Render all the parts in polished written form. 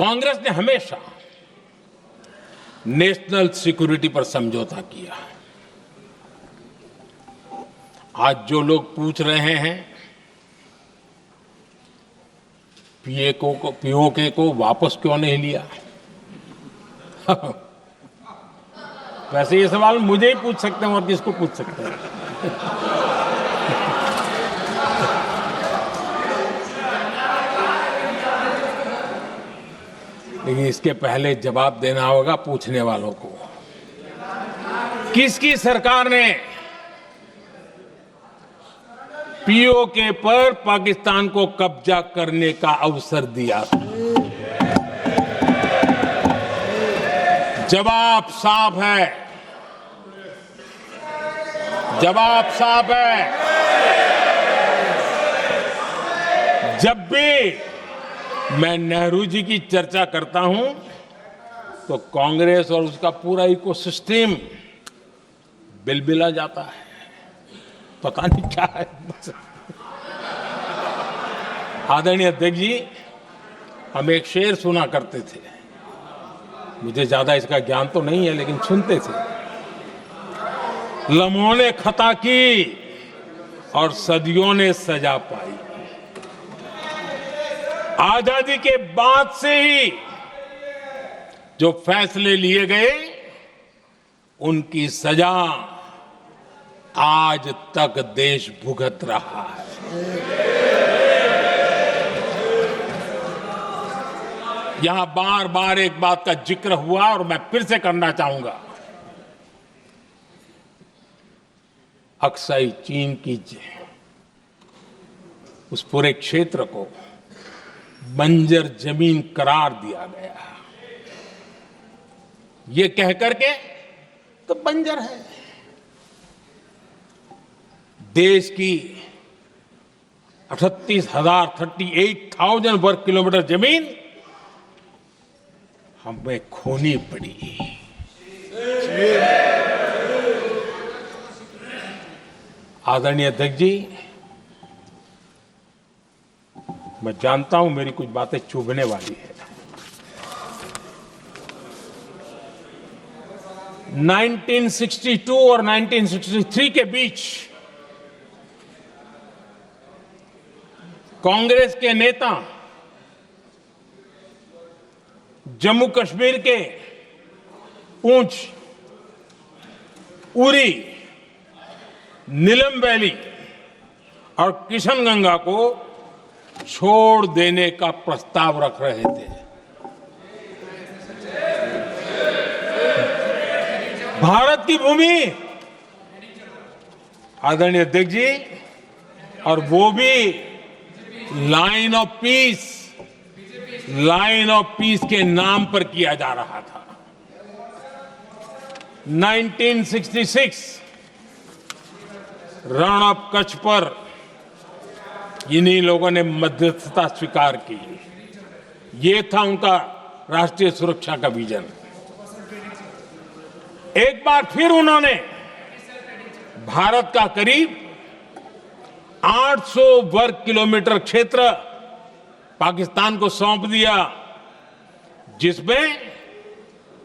कांग्रेस ने हमेशा national security पर समझौता किया। आज जो लोग पूछ रहे हैं पीओके को वापस क्यों नहीं लिया, वैसे ये सवाल मुझे ही पूछ सकते हैं और किसको पूछ सकते हैं। लेकिन इसके पहले जवाब देना होगा पूछने वालों को। किसकी सरकार ने पीओके पर पाकिस्तान को कब्जा करने का अवसर दिया था? जवाब साफ है, जवाब साफ है। जब भी मैं नेहरू जी की चर्चा करता हूं तो कांग्रेस और उसका पूरा इकोसिस्टम बिलबिला जाता है, पता नहीं क्या है। आदरणीय अध्यक्ष जी, हम एक शेर सुना करते थे, मुझे ज्यादा इसका ज्ञान तो नहीं है लेकिन सुनते थे। लम्हों ने खता की और सदियों ने सजा पाई। आजादी के बाद से ही जो फैसले लिए गए उनकी सजा आज तक देश भुगत रहा है। यहां बार बार एक बात का जिक्र हुआ और मैं फिर से करना चाहूंगा। अक्साई चीन की उस पूरे क्षेत्र को बंजर जमीन करार दिया गया, ये कह करके तो बंजर है। देश की 38,000 वर्ग किलोमीटर जमीन हमें खोनी पड़ी। आदरणीय अध्यक्ष जी, मैं जानता हूं मेरी कुछ बातें चुभने वाली है। 1962 और 1963 के बीच कांग्रेस के नेता जम्मू कश्मीर के पूंछ, उरी, नीलम वैली और किशनगंगा को छोड़ देने का प्रस्ताव रख रहे थे। भारत की भूमि, आदरणीय अध्यक्ष जी, और वो भी लाइन ऑफ पीस के नाम पर किया जा रहा था। 1966 रण ऑफ कच्छ पर इन्हीं लोगों ने मध्यस्थता स्वीकार की। ये था उनका राष्ट्रीय सुरक्षा का विजन। एक बार फिर उन्होंने भारत का करीब 800 वर्ग किलोमीटर क्षेत्र पाकिस्तान को सौंप दिया, जिसमें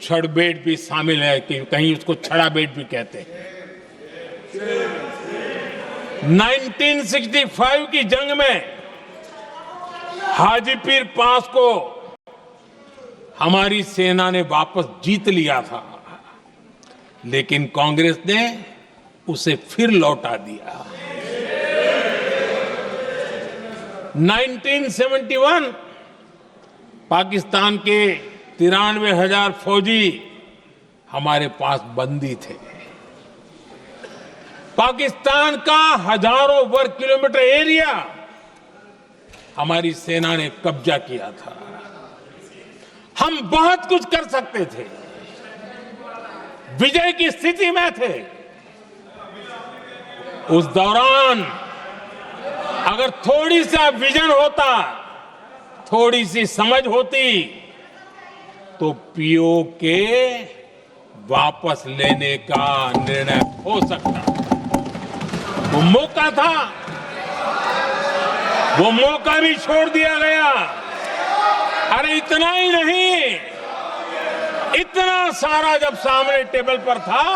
छड़बेट भी शामिल है, कि कहीं उसको छड़ा बेट भी कहते हैं। 1965 की जंग में हाजीपीर पास को हमारी सेना ने वापस जीत लिया था, लेकिन कांग्रेस ने उसे फिर लौटा दिया। 1971 पाकिस्तान के 93,000 फौजी हमारे पास बंदी थे। पाकिस्तान का हजारों वर्ग किलोमीटर एरिया हमारी सेना ने कब्जा किया था। हम बहुत कुछ कर सकते थे, विजय की स्थिति में थे। उस दौरान अगर थोड़ी सा विजन होता, थोड़ी सी समझ होती, तो पीओके वापस लेने का निर्णय हो सकता। वो मौका था, वो मौका भी छोड़ दिया गया। अरे इतना ही नहीं, इतना सारा जब सामने टेबल पर था,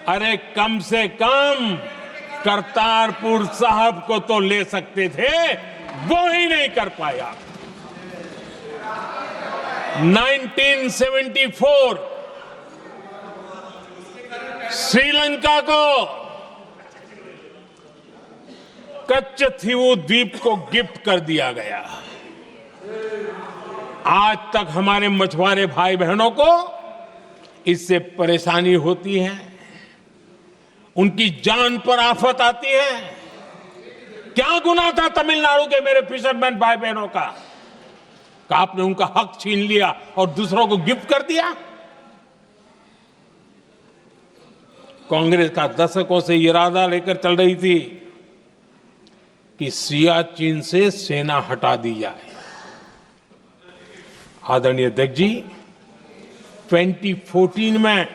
अरे कम से कम करतारपुर साहब को तो ले सकते थे, वो ही नहीं कर पाया। 1974 श्रीलंका को कच्चथीवू द्वीप को गिफ्ट कर दिया गया। आज तक हमारे मछुआरे भाई बहनों को इससे परेशानी होती है, उनकी जान पर आफत आती है। क्या गुनाह था तमिलनाडु के मेरे फिशरमैन भाई बहनों का, कि आपने उनका हक छीन लिया और दूसरों को गिफ्ट कर दिया? कांग्रेस का दशकों से इरादा लेकर चल रही थी कि सियाचिन से सेना हटा दी जाए। आदरणीय अध्यक्ष जी, 2014 में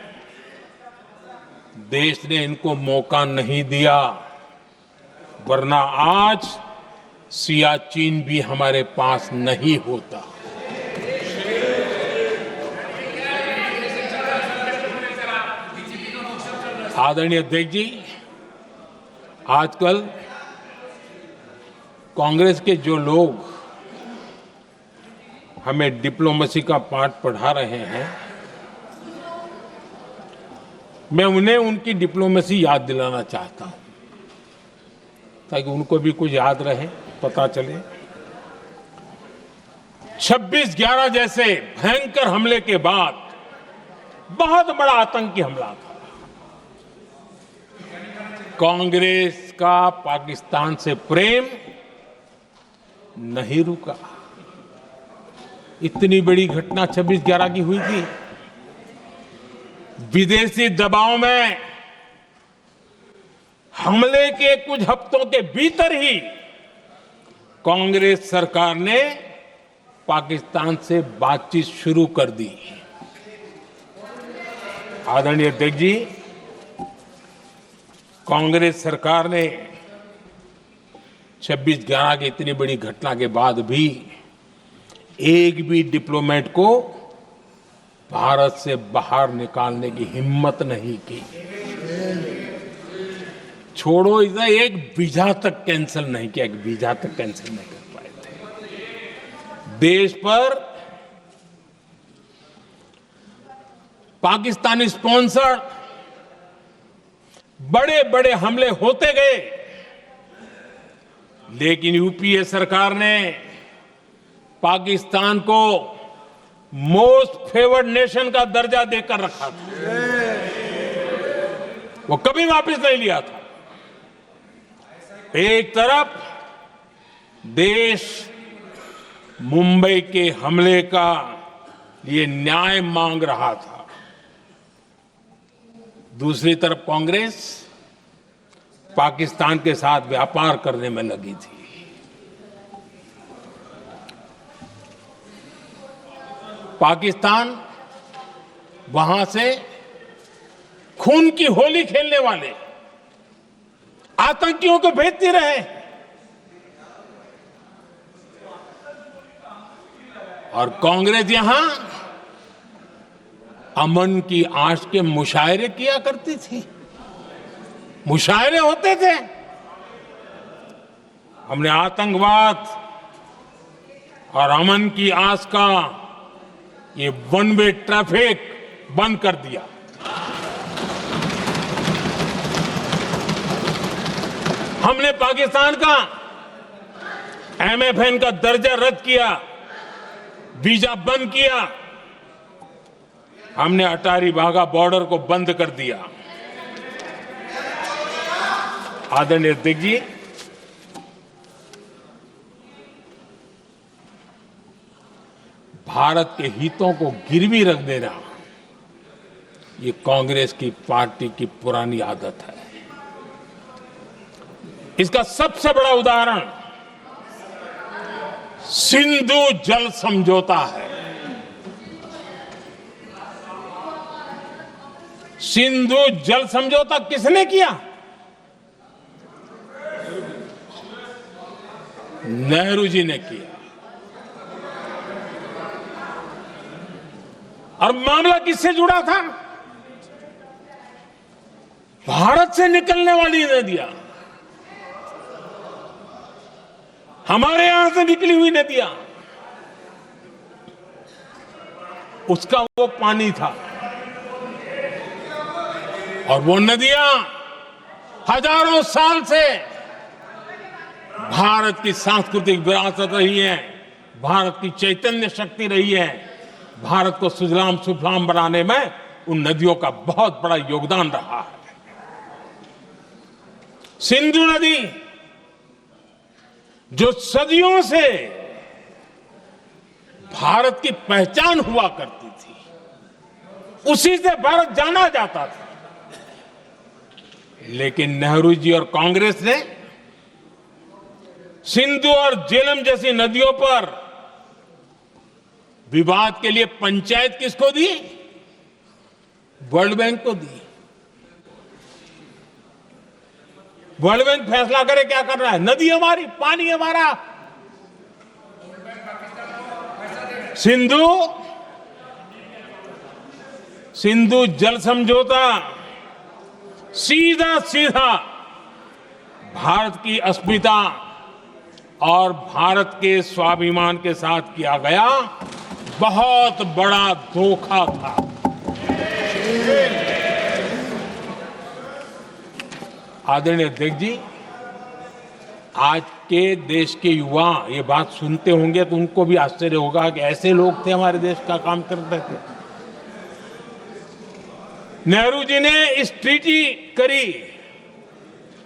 देश ने इनको मौका नहीं दिया, वरना आज सियाचिन भी हमारे पास नहीं होता। आदरणीय अध्यक्ष जी, आजकल कांग्रेस के जो लोग हमें डिप्लोमेसी का पाठ पढ़ा रहे हैं, मैं उन्हें उनकी डिप्लोमेसी याद दिलाना चाहता हूं, ताकि उनको भी कुछ याद रहे, पता चले। 26/11 जैसे भयंकर हमले के बाद बहुत बड़ा आतंकी हमला था। कांग्रेस का पाकिस्तान से प्रेम नहीं रुका। इतनी बड़ी घटना 26/11 की हुई थी। विदेशी दबाव में हमले के कुछ हफ्तों के भीतर ही कांग्रेस सरकार ने पाकिस्तान से बातचीत शुरू कर दी। आदरणीय अध्यक्ष जी, कांग्रेस सरकार ने 26/11 की इतनी बड़ी घटना के बाद भी एक भी डिप्लोमेट को भारत से बाहर निकालने की हिम्मत नहीं की। छोड़ो, इधर एक वीजा तक कैंसिल नहीं किया, एक वीजा तक कैंसिल नहीं कर पाए थे। देश पर पाकिस्तानी स्पॉन्सर्ड बड़े बड़े हमले होते गए, लेकिन यूपीए सरकार ने पाकिस्तान को मोस्ट फेवर्ड नेशन का दर्जा देकर रखा था। वो कभी वापस नहीं लिया था। एक तरफ देश मुंबई के हमले का ये न्याय मांग रहा था, दूसरी तरफ कांग्रेस पाकिस्तान के साथ व्यापार करने में लगी थी। पाकिस्तान वहां से खून की होली खेलने वाले आतंकियों को भेजते रहे, और कांग्रेस यहां अमन की आश के मुशायरे किया करती थी। मुशायरे होते थे। हमने आतंकवाद और अमन की आस का ये वन वे ट्रैफिक बंद कर दिया। हमने पाकिस्तान का MFN का दर्जा रद्द किया, वीजा बंद किया। हमने अटारी वाघा बॉर्डर को बंद कर दिया। आदरणीय अध्यक्ष जी, भारत के हितों को गिरवी रख देना ये कांग्रेस की पार्टी की पुरानी आदत है। इसका सबसे बड़ा उदाहरण सिंधु जल समझौता है। सिंधु जल समझौता किसने किया? नेहरू जी ने किया। और मामला किससे जुड़ा था? भारत से निकलने वाली नदियां, हमारे यहां से निकली हुई नदियां, उसका वो पानी था। और वो नदियां हजारों साल से भारत की सांस्कृतिक विरासत रही है, भारत की चैतन्य शक्ति रही है। भारत को सुजलाम सुफलाम बनाने में उन नदियों का बहुत बड़ा योगदान रहा है। सिंधु नदी जो सदियों से भारत की पहचान हुआ करती थी, उसी से भारत जाना जाता था। लेकिन नेहरू जी और कांग्रेस ने सिंधु और झेलम जैसी नदियों पर विवाद के लिए पंचायत किसको दी? वर्ल्ड बैंक को दी। वर्ल्ड बैंक फैसला करे क्या कर रहा है, नदी हमारी, पानी हमारा। सिंधु जल समझौता सीधा सीधा भारत की अस्मिता और भारत के स्वाभिमान के साथ किया गया बहुत बड़ा धोखा था। आदरणीय अध्यक्ष जी, आज के देश के युवा ये बात सुनते होंगे तो उनको भी आश्चर्य होगा कि ऐसे लोग थे हमारे देश का काम करते थे। नेहरू जी ने इस ट्रीटी करी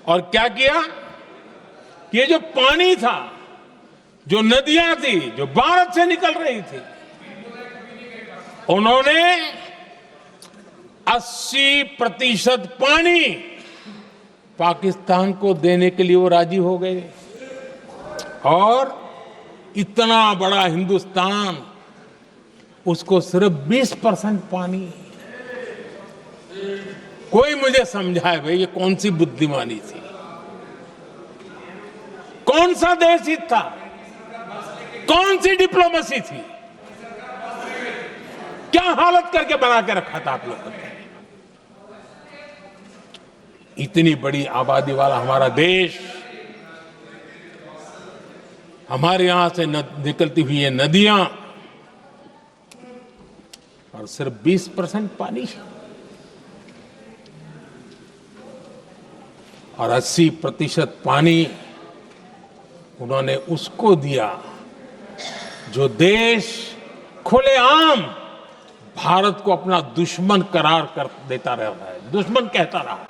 और क्या किया? ये जो पानी था, जो नदियां थी, जो भारत से निकल रही थी, उन्होंने 80% पानी पाकिस्तान को देने के लिए वो राजी हो गए। और इतना बड़ा हिंदुस्तान, उसको सिर्फ 20% पानी। कोई मुझे समझाए भाई ये कौन सी बुद्धिमानी थी, कौन सा देश हित था, कौन सी डिप्लोमेसी थी, क्या हालत करके बना के रखा था आप लोगों ने। इतनी बड़ी आबादी वाला हमारा देश, हमारे यहां से निकलती हुई ये नदियां, और सिर्फ 20% पानी, और 80% पानी उन्होंने उसको दिया जो देश खुलेआम भारत को अपना दुश्मन करार कर देता रहा है, दुश्मन कहता रहा।